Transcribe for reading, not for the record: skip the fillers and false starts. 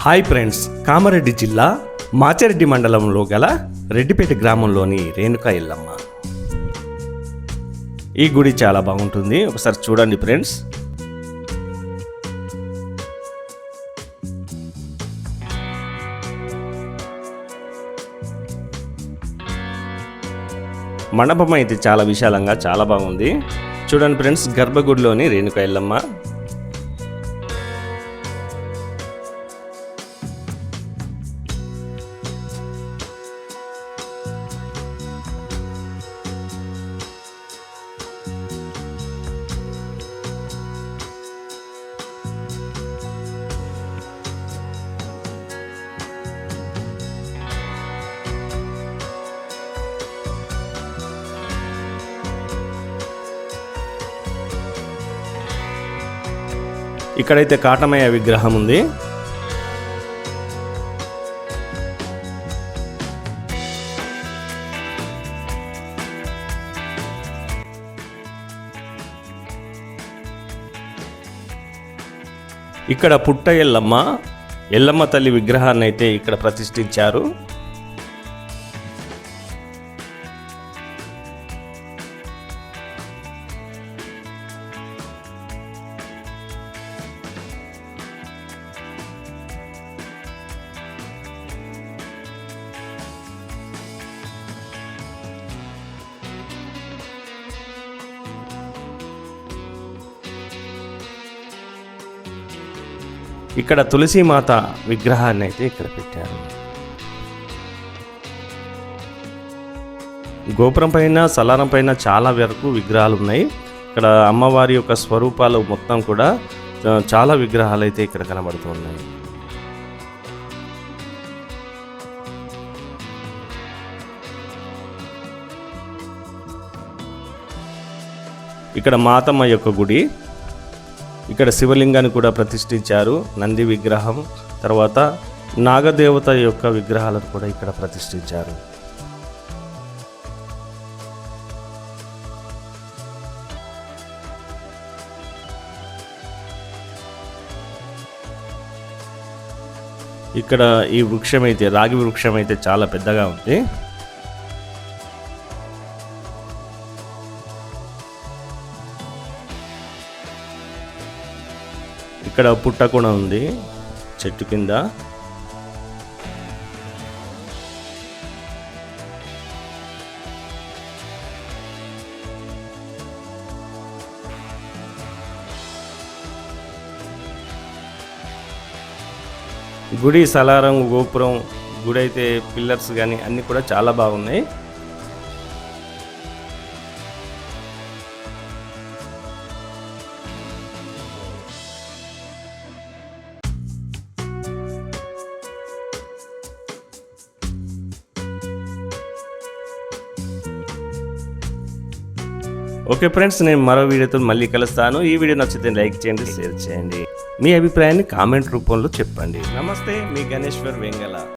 Hi friends, Kamareddy జిల్లా మాచారెడ్డి మండలంలో గల రెడ్డిపేట గ్రామంలోని రేణుకా ఎల్లమ్మ. ఈ గుడి చాలా బాగుంటుంది, ఒకసారి చూడండి ఫ్రెండ్స్. మండపం అయితే చాలా విశాలంగా చాలా బాగుంది. చూడండి ఫ్రెండ్స్, గర్భగుడిలోని రేణుకా ఎల్లమ్మ. ఇక్కడైతే కాటమయ్య విగ్రహం ఉంది. ఇక్కడ పుట్ట ఎల్లమ్మ, ఎల్లమ్మ తల్లి విగ్రహాన్ని అయితే ఇక్కడ ప్రతిష్ఠించారు. ఇక్కడ తులసీమాత విగ్రహాన్ని అయితే ఇక్కడ పెట్టారు. గోపురం పైన, సలారం పైన చాలా వరకు విగ్రహాలు ఉన్నాయి. ఇక్కడ అమ్మవారి యొక్క స్వరూపాలు మొత్తం కూడా చాలా విగ్రహాలు అయితే ఇక్కడ కనబడుతున్నాయి. ఇక్కడ మాతమ్మ యొక్క గుడి. ఇక్కడ శివలింగాన్ని కూడా ప్రతిష్ఠించారు. నంది విగ్రహం, తర్వాత నాగదేవత యొక్క విగ్రహాలను కూడా ఇక్కడ ప్రతిష్ఠించారు. ఇక్కడ ఈ వృక్షం అయితే, రాగి వృక్షం అయితే చాలా పెద్దగా ఉంది. ఇక్కడ పుట్ట కూడా ఉంది చెట్టు కింద. గుడి సలారం, గోపురం, గుడి అయితే పిల్లర్స్ కానీ అన్నీ కూడా చాలా బాగున్నాయి. ఓకే ఫ్రెండ్స్, నేను మరో వీడియోతో మళ్ళీ కలుస్తాను. ఈ వీడియో నచ్చితే లైక్ చేయండి, షేర్ చేయండి. మీ అభిప్రాయాన్ని కామెంట్ రూపంలో చెప్పండి. నమస్తే, మీ గణేశ్వర్ వెంగళ.